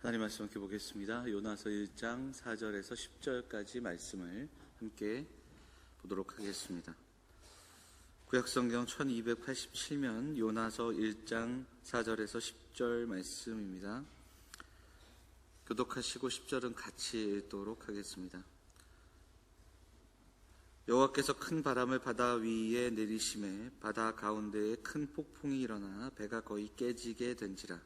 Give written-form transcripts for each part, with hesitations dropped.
하나님 말씀 함께 보겠습니다. 요나서 1장 4절에서 10절까지 말씀을 함께 보도록 하겠습니다. 구약성경 1287면 요나서 1장 4절에서 10절 말씀입니다. 교독하시고 10절은 같이 읽도록 하겠습니다. 여호와께서 큰 바람을 바다 위에 내리심에 바다 가운데에 큰 폭풍이 일어나 배가 거의 깨지게 된지라.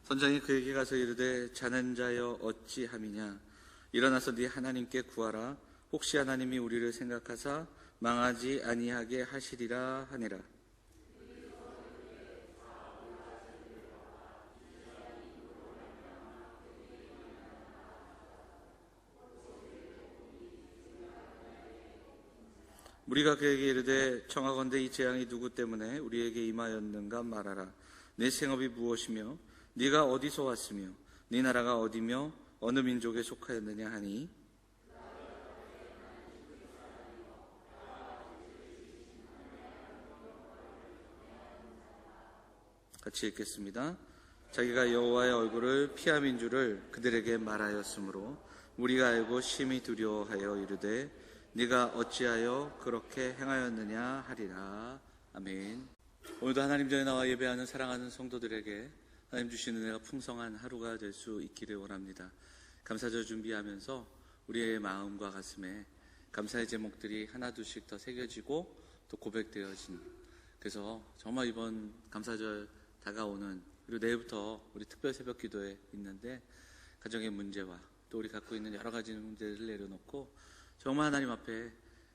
선장이 그에게 가서 이르되 자는 자여 어찌함이냐. 일어나서 네 하나님께 구하라. 혹시 하나님이 우리를 생각하사 망하지 아니하게 하시리라 하니라. 우리가 그에게 이르되 청하건대 이 재앙이 누구 때문에 우리에게 임하였는가 말하라. 내 생업이 무엇이며 네가 어디서 왔으며 네 나라가 어디며 어느 민족에 속하였느냐 하니, 같이 읽겠습니다. 자기가 여호와의 얼굴을 피함인 줄을 그들에게 말하였으므로 우리가 알고 심히 두려워하여 이르되 네가 어찌하여 그렇게 행하였느냐 하리라. 아멘. 오늘도 하나님 전에 나와 예배하는 사랑하는 성도들에게 하나님 주시는 은혜가 풍성한 하루가 될 수 있기를 원합니다. 감사절 준비하면서 우리의 마음과 가슴에 감사의 제목들이 하나둘씩 더 새겨지고 또 고백되어진, 그래서 정말 이번 감사절 다가오는, 그리고 내일부터 우리 특별 새벽 기도에 있는데 가정의 문제와 또 우리 갖고 있는 여러 가지 문제를 내려놓고 정말 하나님 앞에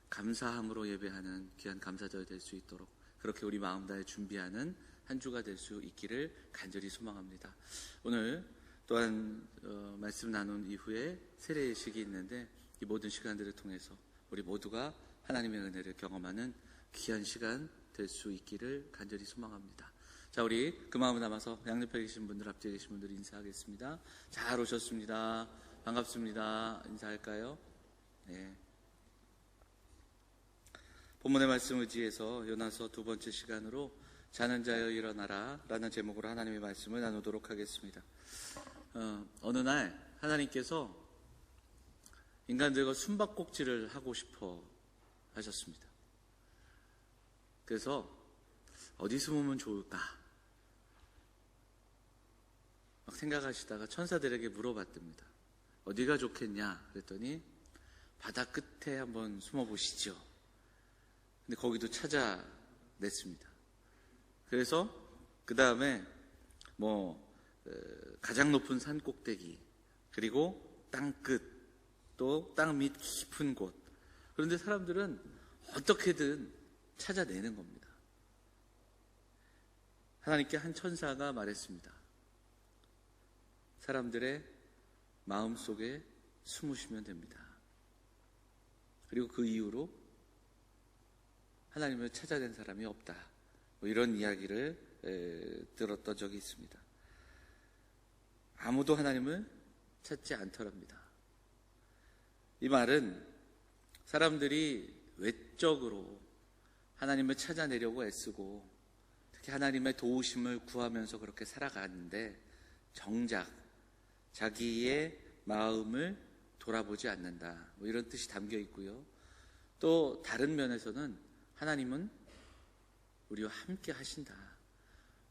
감사함으로 예배하는 귀한 감사절 될 수 있도록 그렇게 우리 마음 다해 준비하는 한 주가 될 수 있기를 간절히 소망합니다. 오늘 또한 말씀 나눈 이후에 세례식이 있는데 이 모든 시간들을 통해서 우리 모두가 하나님의 은혜를 경험하는 귀한 시간 될 수 있기를 간절히 소망합니다. 자, 우리 그 마음을 담아서 양옆에 계신 분들, 앞뒤에 계신 분들 인사하겠습니다. 잘 오셨습니다. 반갑습니다. 인사할까요? 네. 본문의 말씀 의지해서 요나서 두 번째 시간으로 자는 자여 일어나라 라는 제목으로 하나님의 말씀을 나누도록 하겠습니다. 어느 날 하나님께서 인간들과 숨바꼭질을 하고 싶어 하셨습니다. 그래서 어디 숨으면 좋을까 막 생각하시다가 천사들에게 물어봤답니다. 어디가 좋겠냐 그랬더니 바다 끝에 한번 숨어보시죠. 근데 거기도 찾아냈습니다. 그래서 그 다음에 가장 높은 산 꼭대기, 그리고 땅끝, 또 땅 밑 깊은 곳. 그런데 사람들은 어떻게든 찾아내는 겁니다. 하나님께 한 천사가 말했습니다. 사람들의 마음속에 숨으시면 됩니다. 그리고 그 이후로 하나님을 찾아낸 사람이 없다, 이런 이야기를 들었던 적이 있습니다. 아무도 하나님을 찾지 않더랍니다. 이 말은 사람들이 외적으로 하나님을 찾아내려고 애쓰고 특히 하나님의 도우심을 구하면서 그렇게 살아가는데 정작 자기의 마음을 돌아보지 않는다, 이런 뜻이 담겨 있고요. 또 다른 면에서는 하나님은 우리와 함께 하신다.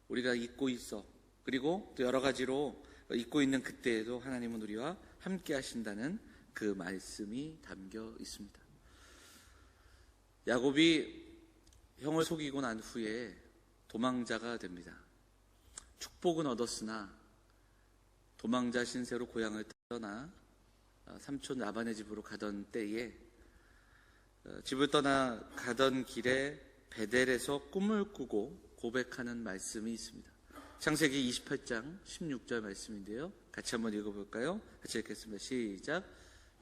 우리가 잊고 있어. 그리고 또 여러 가지로 잊고 있는 그때에도 하나님은 우리와 함께 하신다는 그 말씀이 담겨 있습니다. 야곱이 형을 속이고 난 후에 도망자가 됩니다. 축복은 얻었으나 도망자 신세로 고향을 떠나 삼촌 라반의 집으로 가던 때에 집을 떠나 가던 길에 베델에서 꿈을 꾸고 고백하는 말씀이 있습니다. 창세기 28장 16절 말씀인데요. 같이 한번 읽어볼까요? 같이 읽겠습니다. 시작.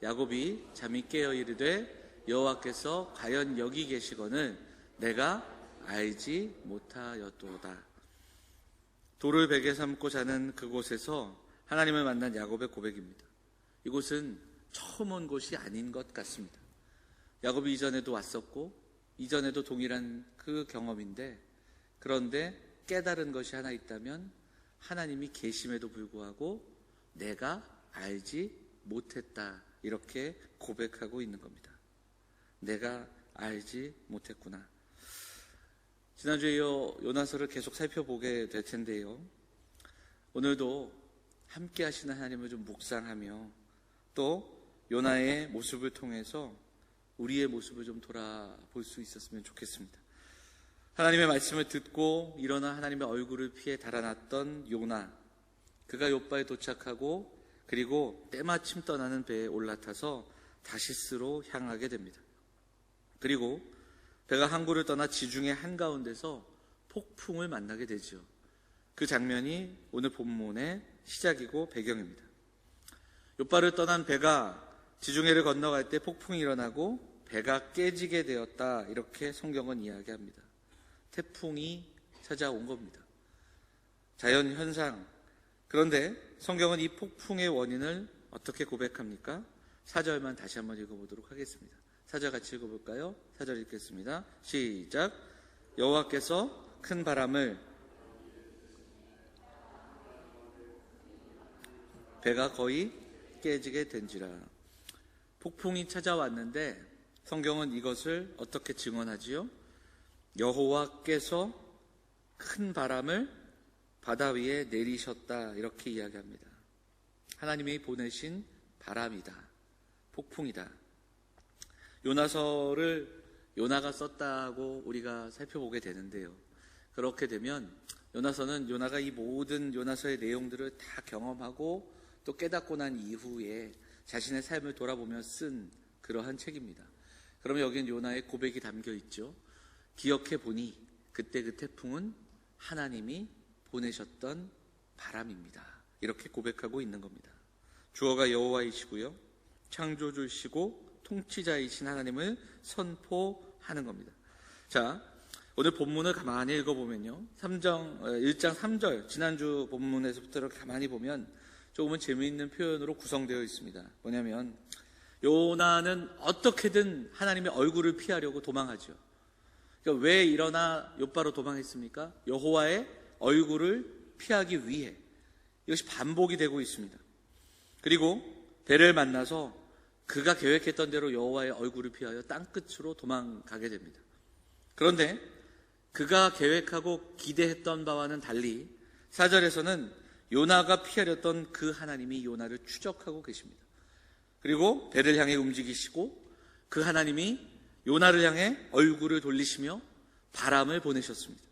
야곱이 잠이 깨어 이르되 여호와께서 과연 여기 계시거늘 내가 알지 못하였도다. 돌을 베개 삼고 자는 그곳에서 하나님을 만난 야곱의 고백입니다. 이곳은 처음 온 곳이 아닌 것 같습니다. 야곱이 이전에도 왔었고 이전에도 동일한 그 경험인데, 그런데 깨달은 것이 하나 있다면 하나님이 계심에도 불구하고 내가 알지 못했다, 이렇게 고백하고 있는 겁니다. 내가 알지 못했구나. 지난주에 요나서를 계속 살펴보게 될 텐데요, 오늘도 함께 하시는 하나님을 좀 묵상하며 또 요나의 모습을 통해서 우리의 모습을 좀 돌아볼 수 있었으면 좋겠습니다. 하나님의 말씀을 듣고 일어나 하나님의 얼굴을 피해 달아났던 요나, 그가 욥바에 도착하고 그리고 때마침 떠나는 배에 올라타서 다시스로 향하게 됩니다. 그리고 배가 항구를 떠나 지중해 한가운데서 폭풍을 만나게 되죠. 그 장면이 오늘 본문의 시작이고 배경입니다. 욥바를 떠난 배가 지중해를 건너갈 때 폭풍이 일어나고 배가 깨지게 되었다, 이렇게 성경은 이야기합니다. 태풍이 찾아온 겁니다. 자연현상. 그런데 성경은 이 폭풍의 원인을 어떻게 고백합니까? 4절만 다시 한번 읽어보도록 하겠습니다. 4절 같이 읽어볼까요? 4절 읽겠습니다. 시작. 여호와께서 큰 바람을 배가 거의 깨지게 된지라. 폭풍이 찾아왔는데 성경은 이것을 어떻게 증언하지요? 여호와께서 큰 바람을 바다 위에 내리셨다, 이렇게 이야기합니다. 하나님이 보내신 바람이다, 폭풍이다. 요나서를 요나가 썼다고 우리가 살펴보게 되는데요, 그렇게 되면 요나서는 요나가 이 모든 요나서의 내용들을 다 경험하고 또 깨닫고 난 이후에 자신의 삶을 돌아보며 쓴 그러한 책입니다. 그러면 여기는 요나의 고백이 담겨 있죠. 기억해 보니 그때 그 태풍은 하나님이 보내셨던 바람입니다, 이렇게 고백하고 있는 겁니다. 주어가 여호와이시고요, 창조주시고 통치자이신 하나님을 선포하는 겁니다. 자, 오늘 본문을 가만히 읽어보면요, 1장 3절, 지난주 본문에서부터 가만히 보면 조금은 재미있는 표현으로 구성되어 있습니다. 뭐냐면 요나는 어떻게든 하나님의 얼굴을 피하려고 도망하죠. 그러니까 왜 일어나 욥바로 도망했습니까? 여호와의 얼굴을 피하기 위해. 이것이 반복이 되고 있습니다. 그리고 배를 만나서 그가 계획했던 대로 여호와의 얼굴을 피하여 땅끝으로 도망가게 됩니다. 그런데 그가 계획하고 기대했던 바와는 달리 4절에서는 요나가 피하렸던 그 하나님이 요나를 추적하고 계십니다. 그리고 배를 향해 움직이시고 그 하나님이 요나를 향해 얼굴을 돌리시며 바람을 보내셨습니다.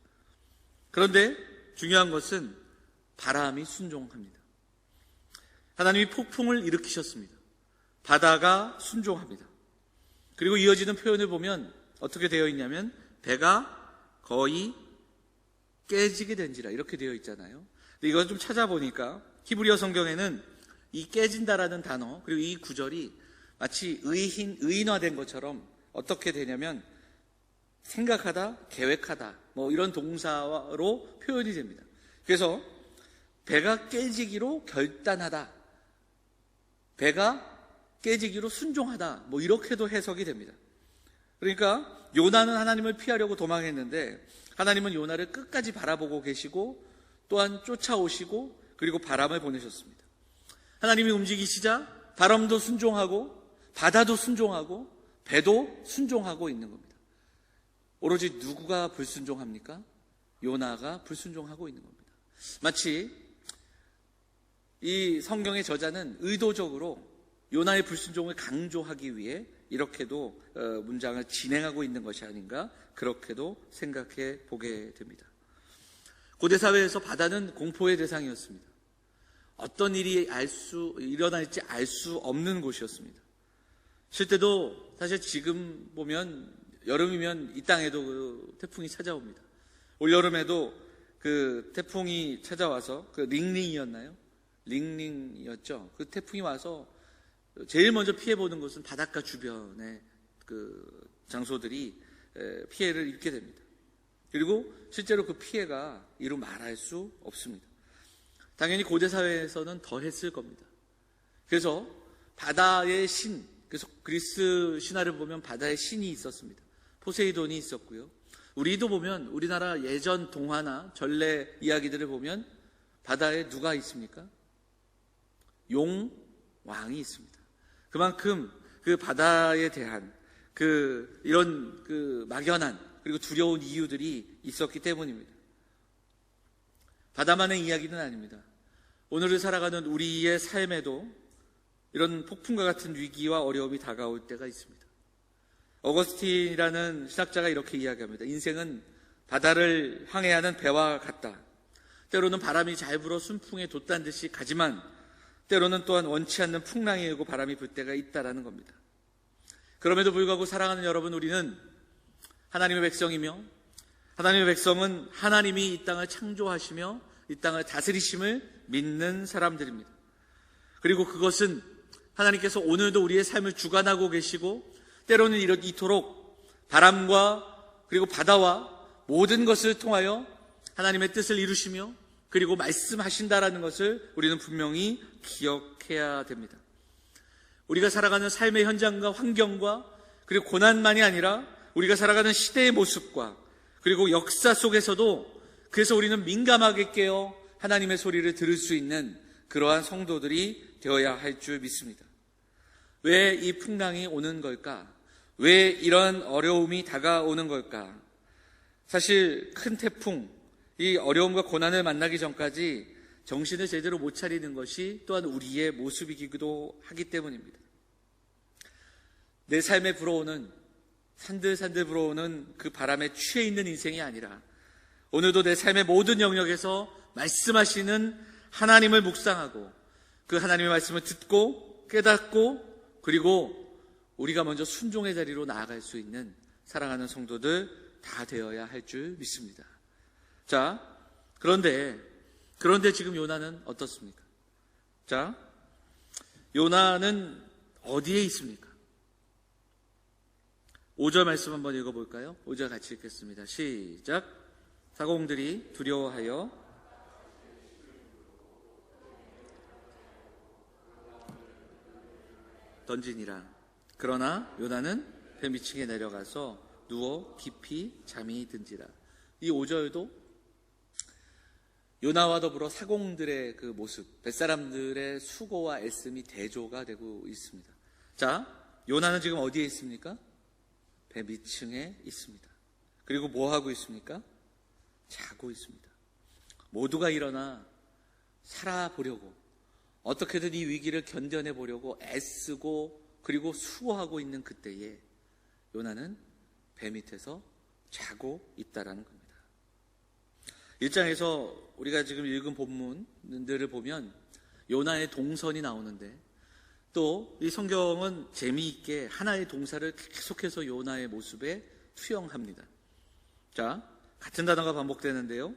그런데 중요한 것은 바람이 순종합니다. 하나님이 폭풍을 일으키셨습니다. 바다가 순종합니다. 그리고 이어지는 표현을 보면 어떻게 되어 있냐면 배가 거의 깨지게 된지라, 이렇게 되어 있잖아요. 근데 이걸 좀 찾아보니까 히브리어 성경에는 이 깨진다라는 단어, 그리고 이 구절이 마치 의인화된 것처럼 어떻게 되냐면 생각하다, 계획하다, 뭐 이런 동사로 표현이 됩니다. 그래서 배가 깨지기로 결단하다, 배가 깨지기로 순종하다, 뭐 이렇게도 해석이 됩니다. 그러니까 요나는 하나님을 피하려고 도망했는데 하나님은 요나를 끝까지 바라보고 계시고 또한 쫓아오시고 그리고 바람을 보내셨습니다. 하나님이 움직이시자 바람도 순종하고 바다도 순종하고 배도 순종하고 있는 겁니다. 오로지 누구가 불순종합니까? 요나가 불순종하고 있는 겁니다. 마치 이 성경의 저자는 의도적으로 요나의 불순종을 강조하기 위해 이렇게도 문장을 진행하고 있는 것이 아닌가, 그렇게도 생각해 보게 됩니다. 고대 사회에서 바다는 공포의 대상이었습니다. 어떤 일이 일어날지 알 수 없는 곳이었습니다. 실제도 사실 지금 보면 여름이면 이 땅에도 그 태풍이 찾아옵니다. 올여름에도 그 태풍이 찾아와서 그 링링이었나요? 링링이었죠. 그 태풍이 와서 제일 먼저 피해보는 것은 바닷가 주변의 그 장소들이 피해를 입게 됩니다. 그리고 실제로 그 피해가 이루 말할 수 없습니다. 당연히 고대 사회에서는 더 했을 겁니다. 그래서 바다의 신, 그래서 그리스 신화를 보면 바다의 신이 있었습니다. 포세이돈이 있었고요. 우리도 보면 우리나라 예전 동화나 전래 이야기들을 보면 바다에 누가 있습니까? 용, 왕이 있습니다. 그만큼 그 바다에 대한 이런 막연한 그리고 두려운 이유들이 있었기 때문입니다. 바다만의 이야기는 아닙니다. 오늘을 살아가는 우리의 삶에도 이런 폭풍과 같은 위기와 어려움이 다가올 때가 있습니다. 어거스틴이라는 신학자가 이렇게 이야기합니다. 인생은 바다를 항해하는 배와 같다. 때로는 바람이 잘 불어 순풍에 돛단 듯이 가지만 때로는 또한 원치 않는 풍랑이 일고 바람이 불 때가 있다라는 겁니다. 그럼에도 불구하고 사랑하는 여러분, 우리는 하나님의 백성이며 하나님의 백성은 하나님이 이 땅을 창조하시며 이 땅을 다스리심을 믿는 사람들입니다. 그리고 그것은 하나님께서 오늘도 우리의 삶을 주관하고 계시고 때로는 이토록 바람과 그리고 바다와 모든 것을 통하여 하나님의 뜻을 이루시며 그리고 말씀하신다라는 것을 우리는 분명히 기억해야 됩니다. 우리가 살아가는 삶의 현장과 환경과 그리고 고난만이 아니라 우리가 살아가는 시대의 모습과 그리고 역사 속에서도 그래서 우리는 민감하게 깨어 하나님의 소리를 들을 수 있는 그러한 성도들이 되어야 할 줄 믿습니다. 왜 이 풍랑이 오는 걸까? 왜 이런 어려움이 다가오는 걸까? 사실 큰 태풍, 이 어려움과 고난을 만나기 전까지 정신을 제대로 못 차리는 것이 또한 우리의 모습이기도 하기 때문입니다. 내 삶에 불어오는 산들산들 불어오는 그 바람에 취해 있는 인생이 아니라 오늘도 내 삶의 모든 영역에서 말씀하시는 하나님을 묵상하고 그 하나님의 말씀을 듣고 깨닫고 그리고 우리가 먼저 순종의 자리로 나아갈 수 있는 사랑하는 성도들 다 되어야 할 줄 믿습니다. 자, 그런데 지금 요나는 어떻습니까? 자, 요나는 어디에 있습니까? 5절 말씀 한번 읽어볼까요? 5절 같이 읽겠습니다. 시작. 사공들이 두려워하여 던지니라. 그러나 요나는 배 밑층에 내려가서 누워 깊이 잠이 든지라. 이 5절도 요나와 더불어 사공들의 그 모습, 뱃사람들의 수고와 애씀이 대조가 되고 있습니다. 자, 요나는 지금 어디에 있습니까? 배 밑층에 있습니다. 그리고 뭐 하고 있습니까? 자고 있습니다. 모두가 일어나 살아보려고 어떻게든 이 위기를 견뎌내보려고 애쓰고 그리고 수고하고 있는 그때에 요나는 배 밑에서 자고 있다라는 겁니다. 1장에서 우리가 지금 읽은 본문들을 보면 요나의 동선이 나오는데 또 이 성경은 재미있게 하나의 동사를 계속해서 요나의 모습에 투영합니다. 자, 같은 단어가 반복되는데요.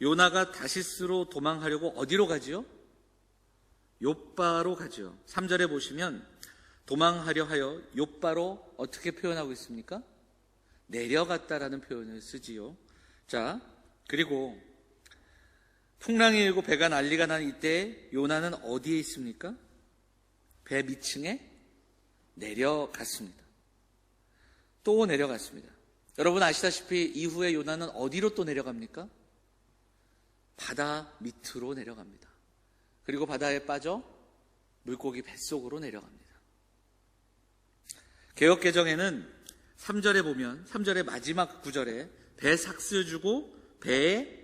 요나가 다시스로 도망하려고 어디로 가지요? 욥바로 가죠. 3절에 보시면 도망하려 하여 욥바로 어떻게 표현하고 있습니까? 내려갔다라는 표현을 쓰지요. 자, 그리고 풍랑이 일고 배가 난리가 난 이때 요나는 어디에 있습니까? 배 밑층에 내려갔습니다. 또 내려갔습니다. 여러분 아시다시피 이후에 요나는 어디로 또 내려갑니까? 바다 밑으로 내려갑니다. 그리고 바다에 빠져 물고기 뱃속으로 내려갑니다. 개역개정에는 3절에 보면 3절의 마지막 구절에 배 삭슬 주고 배에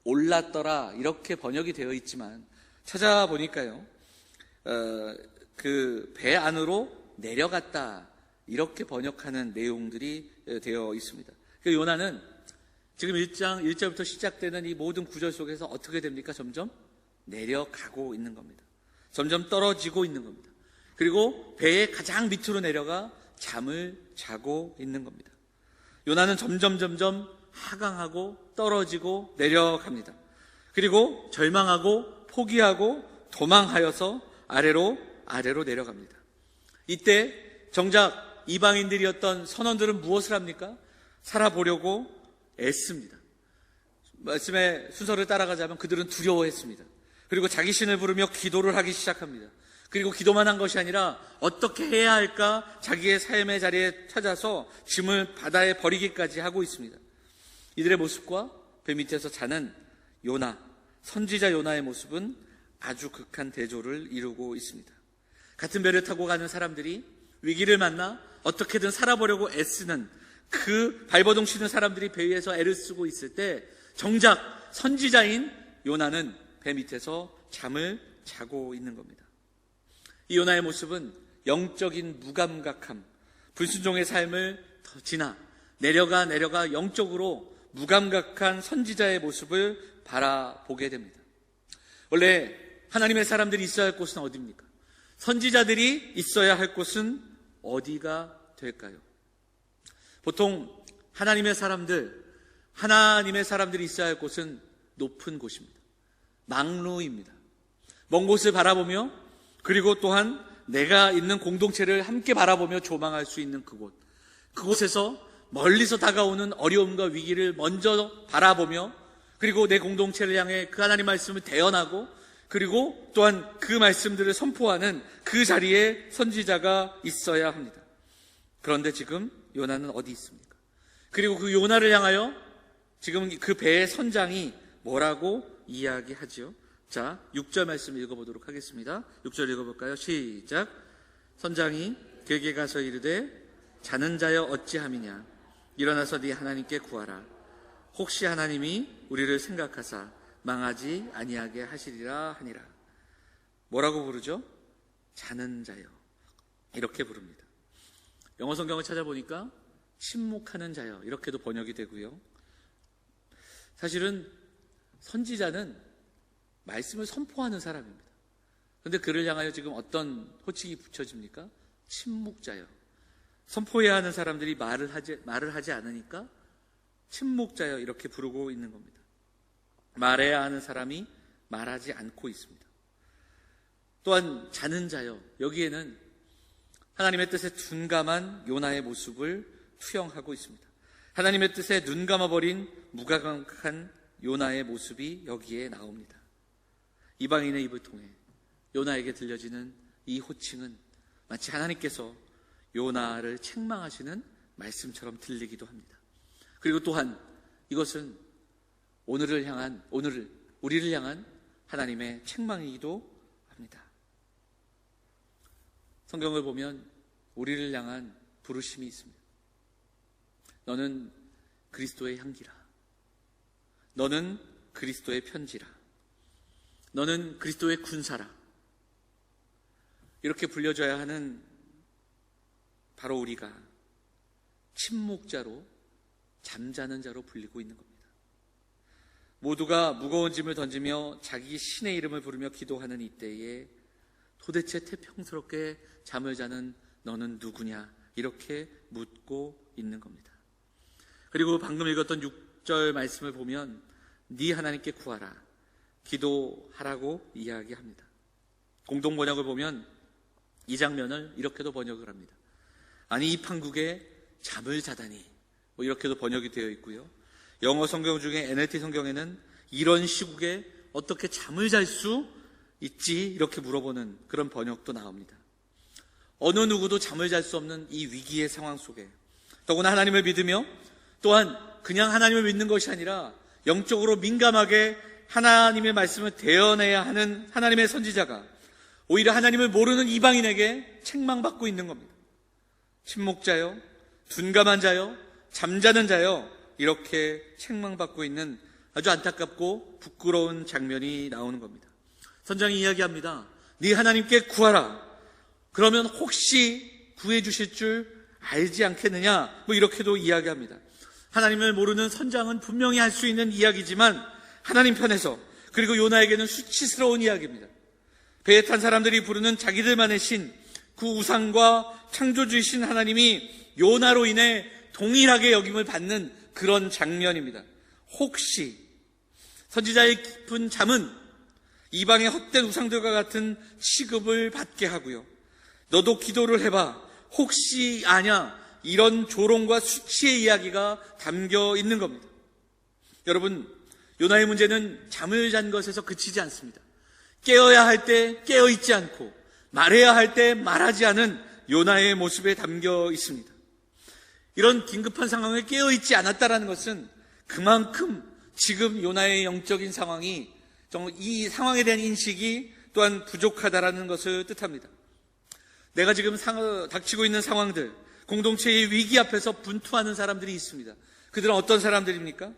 올랐더라 이렇게 번역이 되어 있지만 찾아보니까요 그 배 안으로 내려갔다 이렇게 번역하는 내용들이 되어 있습니다. 그 요나는 지금 1장 1절부터 시작되는 이 모든 구절 속에서 어떻게 됩니까? 점점 내려가고 있는 겁니다. 점점 떨어지고 있는 겁니다. 그리고 배의 가장 밑으로 내려가 잠을 자고 있는 겁니다. 요나는 점점 하강하고 떨어지고 내려갑니다. 그리고 절망하고 포기하고 도망하여서 아래로 내려갑니다. 이때 정작 이방인들이었던 선원들은 무엇을 합니까? 살아보려고 애씁니다. 말씀의 순서를 따라가자면 그들은 두려워했습니다. 그리고 자기 신을 부르며 기도를 하기 시작합니다. 그리고 기도만 한 것이 아니라 어떻게 해야 할까 자기의 삶의 자리에 찾아서 짐을 바다에 버리기까지 하고 있습니다. 이들의 모습과 배 밑에서 자는 요나, 선지자 요나의 모습은 아주 극한 대조를 이루고 있습니다. 같은 배를 타고 가는 사람들이 위기를 만나 어떻게든 살아보려고 애쓰는 그 발버둥 치는 사람들이 배 위에서 애를 쓰고 있을 때 정작 선지자인 요나는 배 밑에서 잠을 자고 있는 겁니다. 이 요나의 모습은 영적인 무감각함, 불순종의 삶을 더 지나 내려가 영적으로 무감각한 선지자의 모습을 바라보게 됩니다. 원래 하나님의 사람들이 있어야 할 곳은 어디입니까? 선지자들이 있어야 할 곳은 어디가 될까요? 보통 하나님의 사람들이 있어야 할 곳은 높은 곳입니다. 망루입니다. 먼 곳을 바라보며 그리고 또한 내가 있는 공동체를 함께 바라보며 조망할 수 있는 그곳. 그곳에서 멀리서 다가오는 어려움과 위기를 먼저 바라보며 그리고 내 공동체를 향해 그 하나님 말씀을 대언하고 그리고 또한 그 말씀들을 선포하는 그 자리에 선지자가 있어야 합니다. 그런데 지금 요나는 어디 있습니까? 그리고 그 요나를 향하여 지금 그 배의 선장이 뭐라고 이야기하지요? 자, 6절 말씀 읽어보도록 하겠습니다. 6절 읽어볼까요? 시작. 선장이 그에게 가서 이르되 자는 자여 어찌함이냐 일어나서 네 하나님께 구하라. 혹시 하나님이 우리를 생각하사 망하지 아니하게 하시리라 하니라. 뭐라고 부르죠? 자는 자여, 이렇게 부릅니다. 영어 성경을 찾아보니까 침묵하는 자여, 이렇게도 번역이 되고요. 사실은 선지자는 말씀을 선포하는 사람입니다. 그런데 그를 향하여 지금 어떤 호칭이 붙여집니까? 침묵자여. 선포해야 하는 사람들이 말을 하지 않으니까 침묵자여, 이렇게 부르고 있는 겁니다. 말해야 하는 사람이 말하지 않고 있습니다. 또한 자는 자여, 여기에는 하나님의 뜻에 둔감한 요나의 모습을 투영하고 있습니다. 하나님의 뜻에 눈 감아버린 무감각한 요나의 모습이 여기에 나옵니다. 이방인의 입을 통해 요나에게 들려지는 이 호칭은 마치 하나님께서 요나를 책망하시는 말씀처럼 들리기도 합니다. 그리고 또한 이것은 우리를 향한 하나님의 책망이기도 합니다. 성경을 보면 우리를 향한 부르심이 있습니다. 너는 그리스도의 향기라. 너는 그리스도의 편지라. 너는 그리스도의 군사라. 이렇게 불려져야 하는 바로 우리가 침묵자로, 잠자는 자로 불리고 있는 겁니다. 모두가 무거운 짐을 던지며 자기 신의 이름을 부르며 기도하는 이때에 도대체 태평스럽게 잠을 자는 너는 누구냐, 이렇게 묻고 있는 겁니다. 그리고 방금 읽었던 6절 말씀을 보면 네 하나님께 구하라, 기도하라고 이야기합니다. 공동 번역을 보면 이 장면을 이렇게도 번역을 합니다. 아니 이 판국에 잠을 자다니, 이렇게도 번역이 되어 있고요. 영어 성경 중에 NLT 성경에는 이런 시국에 어떻게 잠을 잘 수 있지? 이렇게 물어보는 그런 번역도 나옵니다. 어느 누구도 잠을 잘 수 없는 이 위기의 상황 속에 더구나 하나님을 믿으며 또한 그냥 하나님을 믿는 것이 아니라 영적으로 민감하게 하나님의 말씀을 대언해야 하는 하나님의 선지자가 오히려 하나님을 모르는 이방인에게 책망받고 있는 겁니다. 침묵자여, 둔감한 자여, 잠자는 자여, 이렇게 책망받고 있는 아주 안타깝고 부끄러운 장면이 나오는 겁니다. 선장이 이야기합니다. 네 하나님께 구하라. 그러면 혹시 구해주실 줄 알지 않겠느냐, 이렇게도 이야기합니다. 하나님을 모르는 선장은 분명히 할 수 있는 이야기지만 하나님 편에서, 그리고 요나에게는 수치스러운 이야기입니다. 배에 탄 사람들이 부르는 자기들만의 신, 그 우상과 창조주이신 하나님이 요나로 인해 동일하게 여김을 받는 그런 장면입니다. 혹시 선지자의 깊은 잠은 이방의 헛된 우상들과 같은 취급을 받게 하고요. 너도 기도를 해봐. 혹시 아냐? 이런 조롱과 수치의 이야기가 담겨 있는 겁니다. 여러분, 요나의 문제는 잠을 잔 것에서 그치지 않습니다. 깨어야 할 때 깨어 있지 않고 말해야 할 때 말하지 않은 요나의 모습에 담겨 있습니다. 이런 긴급한 상황에 깨어 있지 않았다는 것은 그만큼 지금 요나의 영적인 상황이, 이 상황에 대한 인식이 또한 부족하다라는 것을 뜻합니다. 내가 지금 닥치고 있는 상황들, 공동체의 위기 앞에서 분투하는 사람들이 있습니다. 그들은 어떤 사람들입니까?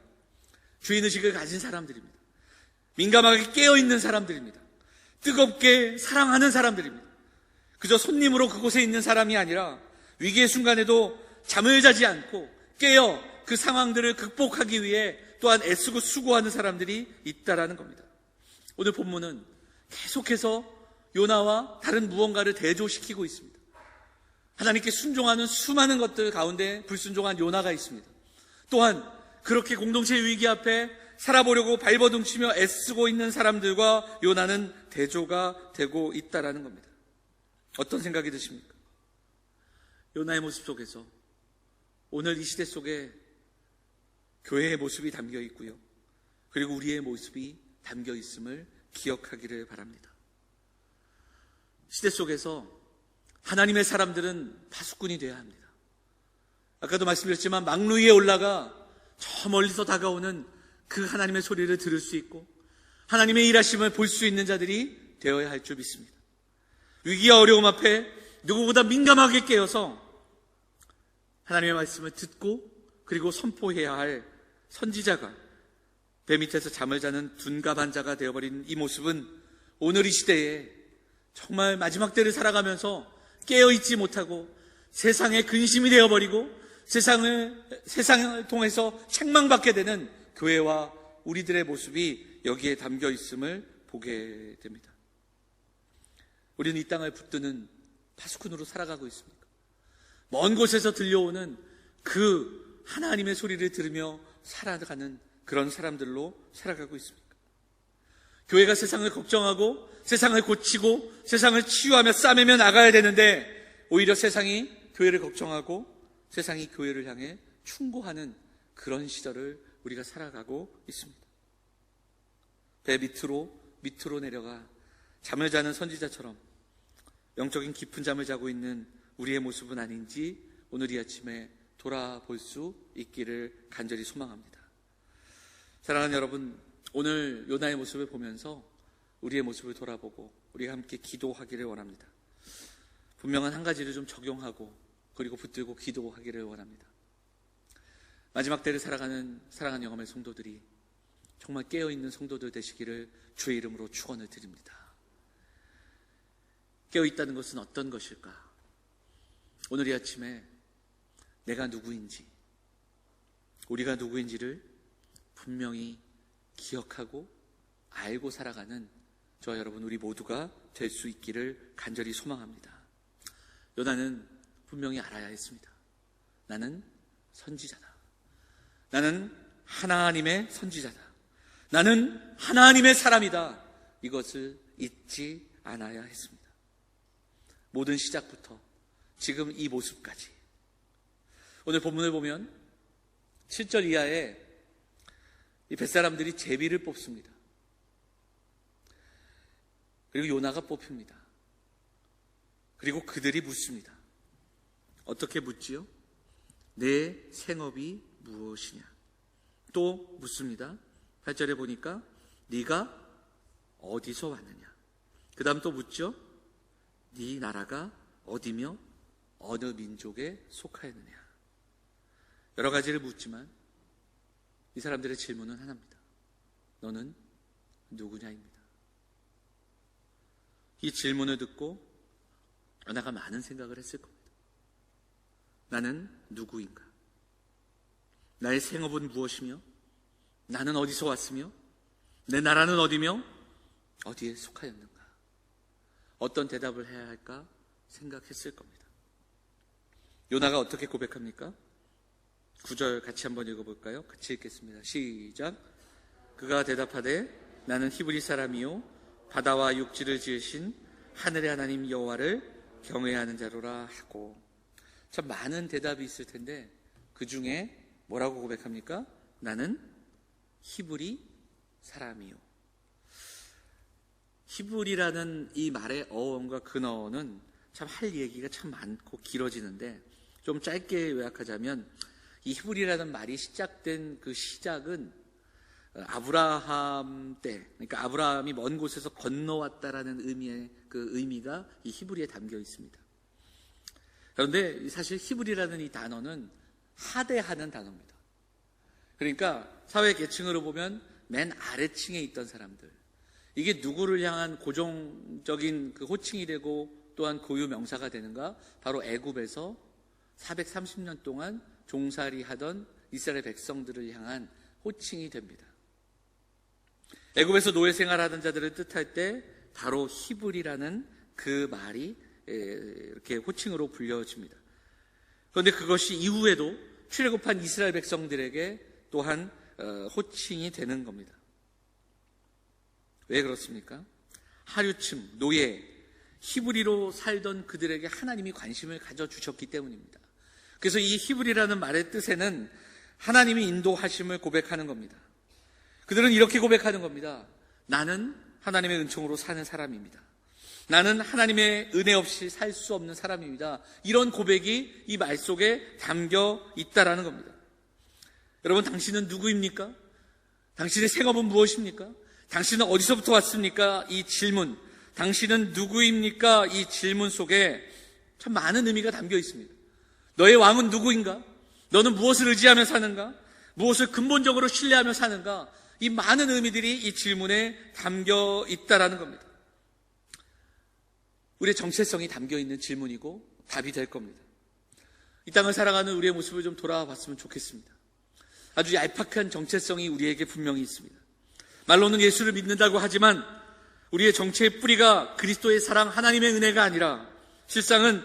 주인의식을 가진 사람들입니다. 민감하게 깨어있는 사람들입니다. 뜨겁게 사랑하는 사람들입니다. 그저 손님으로 그곳에 있는 사람이 아니라 위기의 순간에도 잠을 자지 않고 깨어 그 상황들을 극복하기 위해 또한 애쓰고 수고하는 사람들이 있다라는 겁니다. 오늘 본문은 계속해서 요나와 다른 무언가를 대조시키고 있습니다. 하나님께 순종하는 수많은 것들 가운데 불순종한 요나가 있습니다. 또한 그렇게 공동체의 위기 앞에 살아보려고 발버둥치며 애쓰고 있는 사람들과 요나는 대조가 되고 있다라는 겁니다. 어떤 생각이 드십니까? 요나의 모습 속에서 오늘 이 시대 속에 교회의 모습이 담겨 있고요, 그리고 우리의 모습이 담겨 있음을 기억하기를 바랍니다. 시대 속에서 하나님의 사람들은 파수꾼이 되어야 합니다. 아까도 말씀드렸지만 망루 위에 올라가 저 멀리서 다가오는 그 하나님의 소리를 들을 수 있고 하나님의 일하심을 볼 수 있는 자들이 되어야 할 줄 믿습니다. 위기와 어려움 앞에 누구보다 민감하게 깨어서 하나님의 말씀을 듣고 그리고 선포해야 할 선지자가, 배 밑에서 잠을 자는 둔갑한 자가 되어버린 이 모습은 오늘 이 시대에 정말 마지막 때를 살아가면서 깨어있지 못하고 세상의 근심이 되어버리고 세상을 통해서 책망받게 되는 교회와 우리들의 모습이 여기에 담겨 있음을 보게 됩니다. 우리는 이 땅을 붙드는 파수꾼으로 살아가고 있습니까? 먼 곳에서 들려오는 그 하나님의 소리를 들으며 살아가는 그런 사람들로 살아가고 있습니까? 교회가 세상을 걱정하고 세상을 고치고 세상을 치유하며 싸매며 나가야 되는데 오히려 세상이 교회를 걱정하고 세상이 교회를 향해 충고하는 그런 시절을 우리가 살아가고 있습니다. 배 밑으로 내려가 잠을 자는 선지자처럼 영적인 깊은 잠을 자고 있는 우리의 모습은 아닌지 오늘 이 아침에 돌아볼 수 있기를 간절히 소망합니다. 사랑하는 여러분, 오늘 요나의 모습을 보면서 우리의 모습을 돌아보고 우리가 함께 기도하기를 원합니다. 분명한 한 가지를 좀 적용하고 그리고 붙들고 기도하기를 원합니다. 마지막 때를 살아가는 사랑하는 영험의 성도들이 정말 깨어있는 성도들 되시기를 주의 이름으로 축원을 드립니다. 깨어있다는 것은 어떤 것일까? 오늘 이 아침에 내가 누구인지, 우리가 누구인지를 분명히 기억하고 알고 살아가는 저와 여러분 우리 모두가 될 수 있기를 간절히 소망합니다. 요나는 분명히 알아야 했습니다. 나는 선지자다. 나는 하나님의 선지자다. 나는 하나님의 사람이다. 이것을 잊지 않아야 했습니다. 모든 시작부터 지금 이 모습까지. 오늘 본문을 보면 7절 이하에 이 뱃사람들이 제비를 뽑습니다. 그리고 요나가 뽑힙니다. 그리고 그들이 묻습니다. 어떻게 묻지요? 내 생업이 무엇이냐? 또 묻습니다. 8절에 보니까 네가 어디서 왔느냐? 그 다음 또 묻죠. 네 나라가 어디며 어느 민족에 속하였느냐? 여러 가지를 묻지만 이 사람들의 질문은 하나입니다. 너는 누구냐입니다. 이 질문을 듣고 요나가 많은 생각을 했을 겁니다. 나는 누구인가? 나의 생업은 무엇이며 나는 어디서 왔으며 내 나라는 어디며 어디에 속하였는가? 어떤 대답을 해야 할까 생각했을 겁니다. 요나가 어떻게 고백합니까? 9절 같이 한번 읽어볼까요? 같이 읽겠습니다. 시작. 그가 대답하되 나는 히브리 사람이요 바다와 육지를 지으신 하늘의 하나님 여호와를 경외하는 자로라 하고. 참 많은 대답이 있을 텐데 그 중에 뭐라고 고백합니까? 나는 히브리 사람이요. 히브리라는 이 말의 어원과 근어는 참 할 얘기가 참 많고 길어지는데 좀 짧게 요약하자면 이 히브리라는 말이 시작된 그 시작은 아브라함 때, 그러니까 아브라함이 먼 곳에서 건너왔다라는 의미의 그 의미가 이 히브리에 담겨 있습니다. 그런데 사실 히브리라는 이 단어는 하대하는 단어입니다. 그러니까 사회 계층으로 보면 맨 아래층에 있던 사람들, 이게 누구를 향한 고정적인 그 호칭이 되고 또한 고유 명사가 되는가? 바로 애굽에서 430년 동안 종살이 하던 이스라엘 백성들을 향한 호칭이 됩니다. 애굽에서 노예 생활하던 자들을 뜻할 때 바로 히브리라는 그 말이 이렇게 호칭으로 불려집니다. 그런데 그것이 이후에도 출애굽한 이스라엘 백성들에게 또한 호칭이 되는 겁니다. 왜 그렇습니까? 하류층, 노예, 히브리로 살던 그들에게 하나님이 관심을 가져주셨기 때문입니다. 그래서 이 히브리라는 말의 뜻에는 하나님이 인도하심을 고백하는 겁니다. 그들은 이렇게 고백하는 겁니다. 나는 하나님의 은총으로 사는 사람입니다. 나는 하나님의 은혜 없이 살 수 없는 사람입니다. 이런 고백이 이 말 속에 담겨 있다라는 겁니다. 여러분, 당신은 누구입니까? 당신의 생업은 무엇입니까? 당신은 어디서부터 왔습니까? 이 질문, 당신은 누구입니까? 이 질문 속에 참 많은 의미가 담겨 있습니다. 너의 왕은 누구인가? 너는 무엇을 의지하며 사는가? 무엇을 근본적으로 신뢰하며 사는가? 이 많은 의미들이 이 질문에 담겨 있다라는 겁니다. 우리의 정체성이 담겨 있는 질문이고 답이 될 겁니다. 이 땅을 살아가는 우리의 모습을 좀 돌아와 봤으면 좋겠습니다. 아주 얄팍한 정체성이 우리에게 분명히 있습니다. 말로는 예수를 믿는다고 하지만 우리의 정체의 뿌리가 그리스도의 사랑, 하나님의 은혜가 아니라 실상은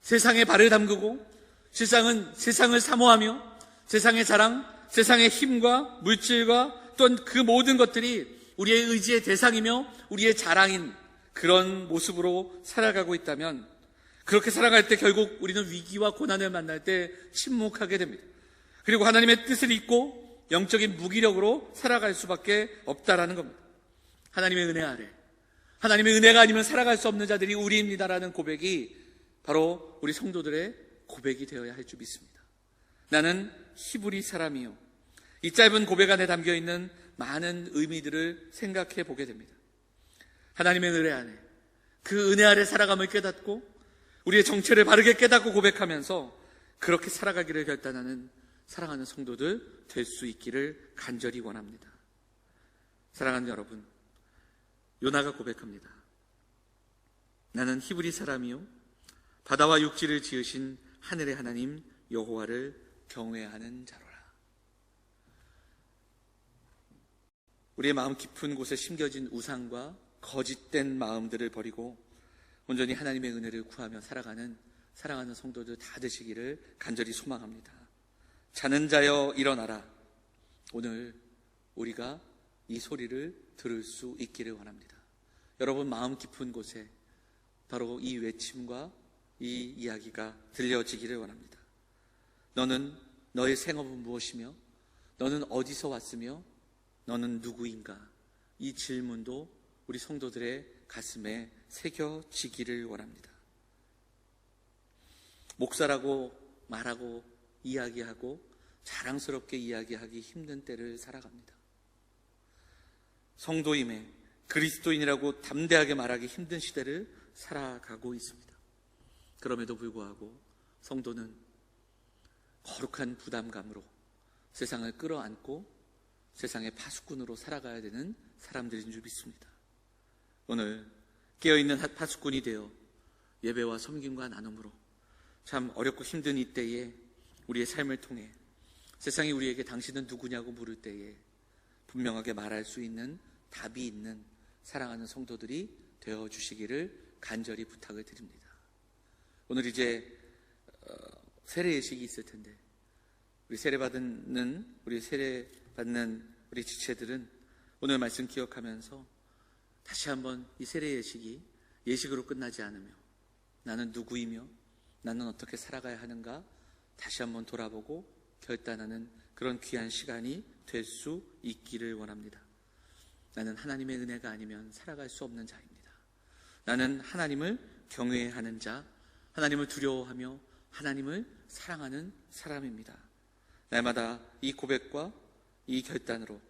세상에 발을 담그고 실상은 세상을 사모하며 세상의 자랑, 세상의 힘과 물질과 또한 그 모든 것들이 우리의 의지의 대상이며 우리의 자랑인 그런 모습으로 살아가고 있다면, 그렇게 살아갈 때 결국 우리는 위기와 고난을 만날 때 침묵하게 됩니다. 그리고 하나님의 뜻을 잊고 영적인 무기력으로 살아갈 수밖에 없다라는 겁니다. 하나님의 은혜 아래, 하나님의 은혜가 아니면 살아갈 수 없는 자들이 우리입니다라는 고백이 바로 우리 성도들의 고백이 되어야 할 줄 믿습니다. 나는 히브리 사람이요. 이 짧은 고백 안에 담겨있는 많은 의미들을 생각해 보게 됩니다. 하나님의 은혜 안에, 그 은혜 아래 살아감을 깨닫고 우리의 정체를 바르게 깨닫고 고백하면서 그렇게 살아가기를 결단하는 사랑하는 성도들 될 수 있기를 간절히 원합니다. 사랑하는 여러분, 요나가 고백합니다. 나는 히브리 사람이요 바다와 육지를 지으신 하늘의 하나님 여호와를 경외하는 자로라. 우리의 마음 깊은 곳에 심겨진 우상과 거짓된 마음들을 버리고 온전히 하나님의 은혜를 구하며 살아가는 사랑하는 성도들 다 되시기를 간절히 소망합니다. 자는 자여 일어나라. 오늘 우리가 이 소리를 들을 수 있기를 원합니다. 여러분 마음 깊은 곳에 바로 이 외침과 이 이야기가 들려지기를 원합니다. 너는, 너의 생업은 무엇이며 너는 어디서 왔으며 너는 누구인가? 이 질문도 우리 성도들의 가슴에 새겨지기를 원합니다. 목사라고 말하고 이야기하고 자랑스럽게 이야기하기 힘든 때를 살아갑니다. 성도임에 그리스도인이라고 담대하게 말하기 힘든 시대를 살아가고 있습니다. 그럼에도 불구하고 성도는 거룩한 부담감으로 세상을 끌어안고 세상의 파수꾼으로 살아가야 되는 사람들인 줄 믿습니다. 오늘 깨어있는 파수꾼이 되어 예배와 섬김과 나눔으로 참 어렵고 힘든 이때에 우리의 삶을 통해 세상이 우리에게 당신은 누구냐고 물을 때에 분명하게 말할 수 있는 답이 있는 사랑하는 성도들이 되어주시기를 간절히 부탁을 드립니다. 오늘 이제 세례 예식이 있을 텐데 우리 세례받는 우리 지체들은 오늘 말씀 기억하면서 다시 한번 이 세례 예식이 예식으로 끝나지 않으며 나는 누구이며 나는 어떻게 살아가야 하는가 다시 한번 돌아보고 결단하는 그런 귀한 시간이 될 수 있기를 원합니다. 나는 하나님의 은혜가 아니면 살아갈 수 없는 자입니다. 나는 하나님을 경외하는 자, 하나님을 두려워하며 하나님을 사랑하는 사람입니다. 날마다 이 고백과 이 결단으로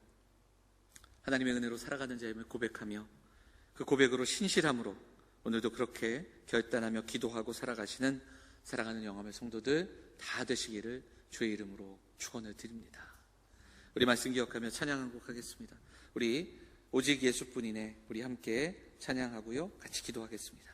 하나님의 은혜로 살아가는 자임을 고백하며 그 고백으로 신실함으로 오늘도 그렇게 결단하며 기도하고 살아가시는 사랑하는 영암의 성도들 다 되시기를 주의 이름으로 축원을 드립니다. 우리 말씀 기억하며 찬양 한 곡 하겠습니다. 우리 오직 예수뿐이네 우리 함께 찬양하고요 같이 기도하겠습니다.